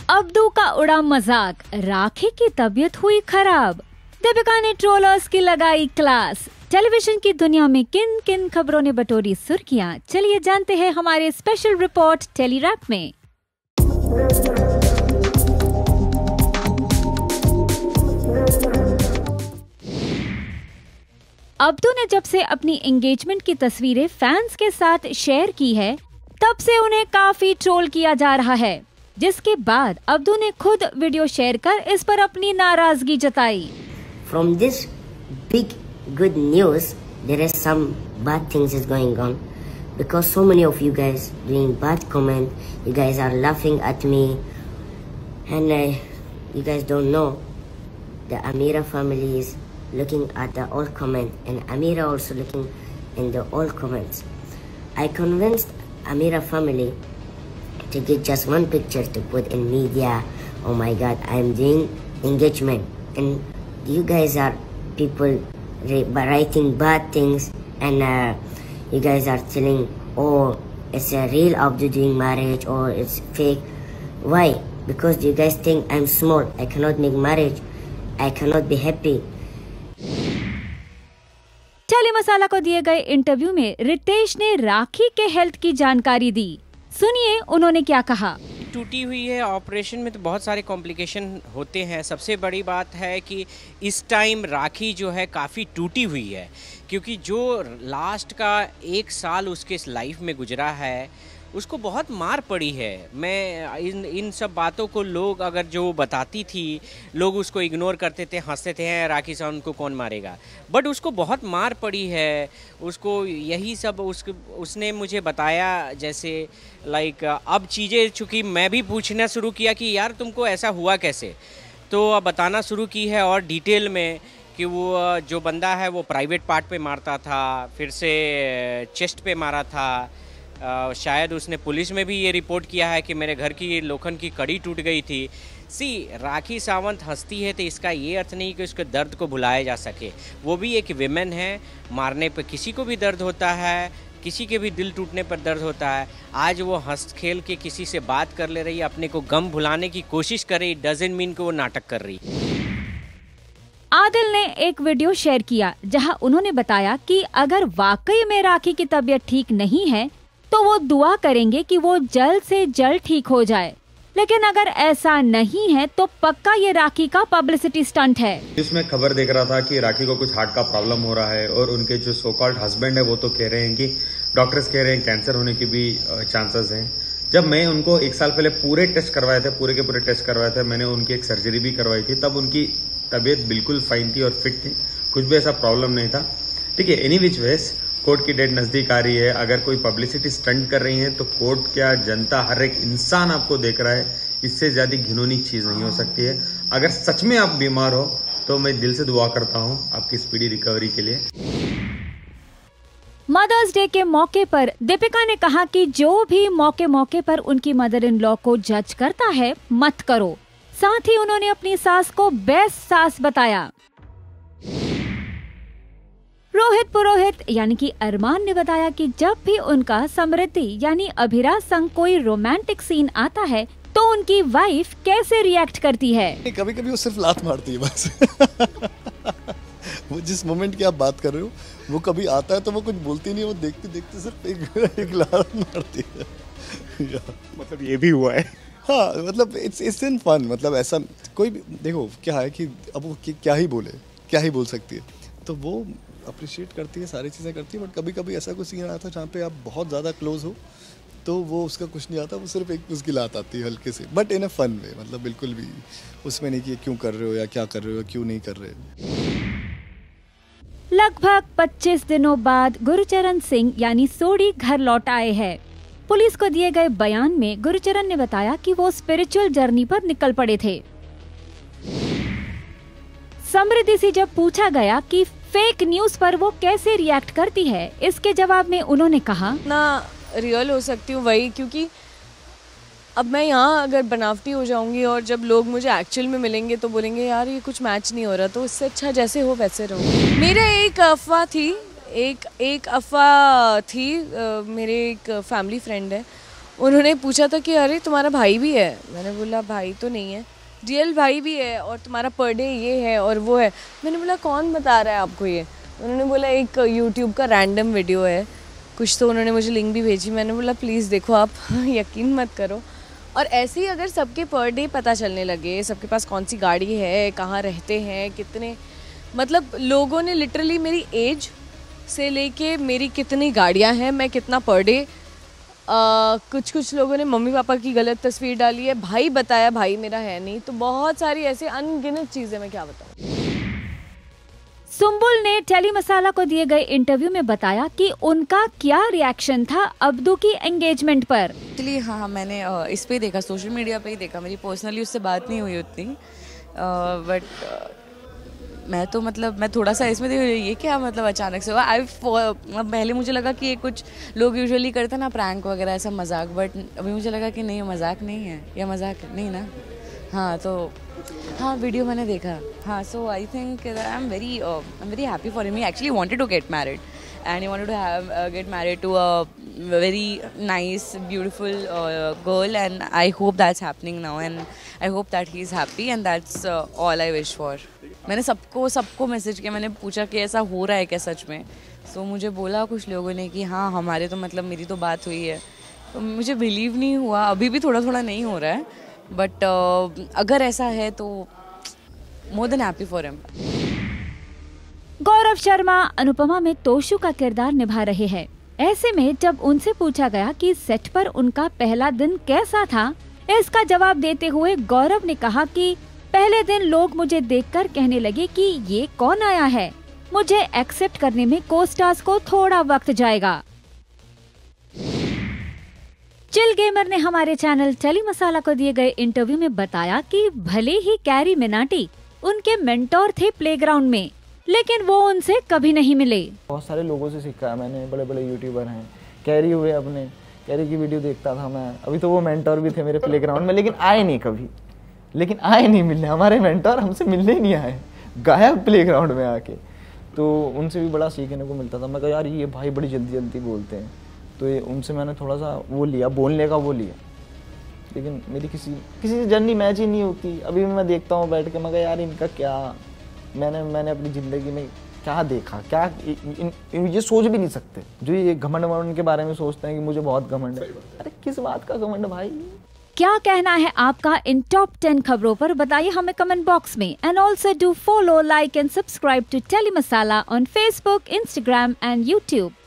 Abdu का उड़ा मजाक, राखी की तबीयत हुई खराब। दीपिका ने ट्रोलर्स की लगाई क्लास। टेलीविजन की दुनिया में किन किन खबरों ने बटोरी सुर्खियां, चलिए जानते हैं हमारे स्पेशल रिपोर्ट टेलीरैप में। अब्दू ने जब से अपनी एंगेजमेंट की तस्वीरें फैंस के साथ शेयर की है, तब से उन्हें काफी ट्रोल किया जा रहा है, जिसके बाद अब्दू ने खुद वीडियो शेयर कर इस पर अपनी नाराजगी जताई। From this big good news, there is some bad things is going on because so many of you guys doing bad comment. You guys are laughing at me, and you guys don't know the Amira family is looking at the old comment, and Amira also looking in the old comments. I convinced Amira family to get just one picture to put in media. Oh my God, I am doing engagement, and you guys are people writing bad things, and you guys are telling, oh, it's a real Abdu doing marriage or it's fake. Why? Because you guys think I'm small, I cannot make marriage, I cannot be happy. Telly Masala को दिए गए interview में रितेश ने राखी के health की जानकारी दी। सुनिए उन्होंने क्या कहा। टूटी हुई है, ऑपरेशन में तो बहुत सारे कॉम्प्लिकेशन होते हैं। सबसे बड़ी बात है कि इस टाइम राखी जो है काफ़ी टूटी हुई है, क्योंकि जो लास्ट का 1 साल उसके लाइफ में गुजरा है उसको बहुत मार पड़ी है। मैं इन सब बातों को लोग अगर जो बताती थी, लोग उसको इग्नोर करते थे, हंसते थे, हैं राखी सावंत को कौन मारेगा, बट उसको बहुत मार पड़ी है। उसको यही सब उसने मुझे बताया, जैसे लाइक अब चीज़ें चूँकि मैं भी पूछना शुरू किया कि यार तुमको ऐसा हुआ कैसे, तो अब बताना शुरू की है और डिटेल में कि वो जो बंदा है वो प्राइवेट पार्ट पे मारता था, फिर से चेस्ट पे मारा था। शायद उसने पुलिस में भी ये रिपोर्ट किया है कि मेरे घर की लोखंड की कड़ी टूट गई थी। राखी सावंत हंसती है तो इसका ये अर्थ नहीं कि उसके दर्द को भुलाया जा सके। वो भी एक विमेन है, मारने पर किसी को भी दर्द होता है, किसी के भी दिल टूटने पर दर्द होता है। आज वो हंस खेल के किसी से बात कर ले रही है, अपने को गम भुलाने की कोशिश कर रही, डजंट मीन कि वो नाटक कर रही। आदिल ने एक वीडियो शेयर किया जहां उन्होंने बताया कि अगर वाकई में राखी की तबीयत ठीक नहीं है तो वो दुआ करेंगे कि वो जल्द से जल्द ठीक हो जाए, लेकिन अगर ऐसा नहीं है तो पक्का ये राखी का पब्लिसिटी स्टंट है। इसमें खबर देख रहा था कि राखी को कुछ हार्ट का प्रॉब्लम हो रहा है, और उनके जो सो कॉल्ड हस्बैंड है वो तो कह रहे हैं कि डॉक्टर्स कह रहे हैं कैंसर होने की भी चांसेस हैं। जब मैं उनको 1 साल पहले पूरे टेस्ट करवाए थे, पूरे के पूरे टेस्ट करवाए थे, मैंने उनकी एक सर्जरी भी करवाई थी, तब उनकी तबीयत बिल्कुल फाइन थी और फिट थी, कुछ भी ऐसा प्रॉब्लम नहीं था। ठीक है, एनी विच वेज कोर्ट की डेट नजदीक आ रही है। अगर कोई पब्लिसिटी स्टंट कर रही है तो कोर्ट क्या, जनता, हर एक इंसान आपको देख रहा है, इससे ज्यादा घिनौनी चीज नहीं हो सकती है। अगर सच में आप बीमार हो तो मैं दिल से दुआ करता हूं आपकी स्पीडी रिकवरी के लिए। मदर्स डे के मौके पर दीपिका ने कहा कि जो भी मौके मौके पर उनकी मदर इन लॉ को जज करता है, मत करो। साथ ही उन्होंने अपनी सास को बेस्ट सास बताया। रोहित पुरोहित यानी कि अरमान ने बताया कि जब भी उनका समृद्धि यानी अभिरा संग कोई रोमांटिक सीन आता है तो उनकी वाइफ कैसे रिएक्ट करती है। कभी कभी वो सिर्फ लात मारती है बस। वो जिस मोमेंट की आप बात कर रहे हो वो कभी आता है तो वो कुछ बोलती नहीं, वो देखते देखते सिर्फ एक लात मारती है। मतलब ये भी हुआ है। हाँ, मतलब इट्स इन फन। मतलब ऐसा कोई भी देखो क्या है कि अब वो क्या ही बोले, क्या ही बोल सकती है, तो वो अप्रिशिएट करती है, सारी चीज़ें करती है। बट कभी कभी ऐसा कोई सीन आता है जहाँ पे आप बहुत ज़्यादा क्लोज हो तो वो उसका कुछ नहीं आता, वो सिर्फ एक उसकी लात आती है हल्के से, but in a fun way. मतलब बिल्कुल भी उसमें नहीं कि क्यों कर रहे हो या क्या कर रहे हो, क्यों नहीं कर रहे। लगभग 25 दिनों बाद गुरचरण सिंह यानी सोडी घर लौट आए हैं। पुलिस को दिए गए बयान में गुरचरण ने बताया कि वो स्पिरिचुअल जर्नी पर निकल पड़े थे। समृद्धि से जब पूछा गया कि फेक न्यूज पर वो कैसे रिएक्ट करती है, इसके जवाब में उन्होंने कहा, ना रियल हो सकती हूँ वही, क्योंकि अब मैं यहाँ अगर बनावटी हो जाऊंगी और जब लोग मुझे एक्चुअल में मिलेंगे तो बोलेंगे यार ये कुछ मैच नहीं हो रहा, तो इससे अच्छा जैसे हो वैसे रहो। मेरा एक अफवाह थी, एक अफवाह थी, मेरे एक फैमिली फ्रेंड है, उन्होंने पूछा था कि अरे तुम्हारा भाई भी है। मैंने बोला भाई तो नहीं है, रियल भाई भी है और तुम्हारा पर डे ये है और वो है। मैंने बोला कौन बता रहा है आपको ये? उन्होंने बोला एक यूट्यूब का रैंडम वीडियो है कुछ, तो उन्होंने मुझे लिंक भी भेजी। मैंने बोला प्लीज़ देखो आप, यकीन मत करो। और ऐसे ही अगर सबके पर डे पता चलने लगे, सबके पास कौन सी गाड़ी है, कहाँ रहते हैं, कितने, मतलब लोगों ने लिटरली मेरी एज से लेके मेरी कितनी गाड़ियाँ हैं, मैं कितना पर डे, कुछ लोगों ने मम्मी पापा की गलत तस्वीर डाली है, भाई बताया भाई मेरा है नहीं, तो बहुत सारी ऐसे अनगिनत चीज़ें, मैं क्या बताऊँ। सुम्बुल ने टेली मसाला को दिए गए इंटरव्यू में बताया कि उनका क्या रिएक्शन था अब्दू की एंगेजमेंट पर। एक्चुअली हाँ, मैंने इस पे देखा, सोशल मीडिया पे ही देखा, मेरी पर्सनली उससे बात नहीं हुई उतनी, बट मैं तो मतलब मैं थोड़ा सा इसमें ये क्या मतलब अचानक से हुआ। पहले मुझे लगा कि ये कुछ लोग यूजुअली करते हैं ना प्रैंक वगैरह, ऐसा मजाक, बट अभी मुझे लगा कि नहीं, मजाक नहीं है, या मजाक नहीं ना। हाँ तो हाँ, वीडियो मैंने देखा। हाँ, so I think I am very happy for him. He actually wanted to get married and he wanted to get married to a very nice, beautiful girl, and I hope that's happening now, and I hope that he's happy, and that's all I wish for. मैंने सबको message किया, मैंने पूछा कि ऐसा हो रहा है क्या सच में। तो मुझे बोला कुछ लोगों ने कि हाँ हमारे तो मतलब मेरी तो बात हुई है, तो मुझे बिलीव नहीं हुआ, अभी भी थोड़ा नहीं हो रहा है, बट अगर ऐसा है तो more than happy for him. Gaurav Sharma Anupama में तोशु का किरदार निभा रहे हैं। ऐसे में जब उनसे पूछा गया कि सेट पर उनका पहला दिन कैसा था, इसका जवाब देते हुए गौरव ने कहा कि पहले दिन लोग मुझे देखकर कहने लगे कि ये कौन आया है। मुझे एक्सेप्ट करने में को-स्टार्स को थोड़ा वक्त जाएगा। चिल गेमर ने हमारे चैनल टेली मसाला को दिए गए इंटरव्यू में बताया कि भले ही कैरी मिनाटी उनके मेंटोर थे प्लेग्राउंड में, लेकिन वो उनसे कभी नहीं मिले। बहुत सारे लोगों से सीखा है मैंने, बड़े बड़े यूट्यूबर हैं, कैरी हुए, अपने कैरी की वीडियो देखता था मैं, अभी तो वो मेंटोर भी थे मेरे प्लेग्राउंड में, लेकिन आए नहीं कभी, आए नहीं मिलने, हमारे मेंटोर हमसे मिलने ही नहीं आए, गायब प्लेग्राउंड में आके। तो उनसे भी बड़ा सीखने को मिलता था। मैं कहा यार ये भाई बड़ी जल्दी बोलते हैं, तो ये उनसे मैंने थोड़ा सा वो लिया, बोलने का वो लिया, लेकिन मेरी किसी से जर्नी मैच ही नहीं होती। अभी भी मैं देखता हूँ बैठ के, मैं कहा यार इनका क्या, मैंने अपनी ज़िंदगी में क्या देखा, क्या ये सोच भी नहीं सकते जो ये घमंड के बारे में सोचते हैं कि मुझे बहुत घमंड है। अरे किस बात का घमंड भाई। क्या कहना है आपका इन टॉप 10 खबरों पर, बताइए हमें कमेंट बॉक्स में। And also do follow, like and subscribe to Tele Masala on Facebook, Instagram and YouTube.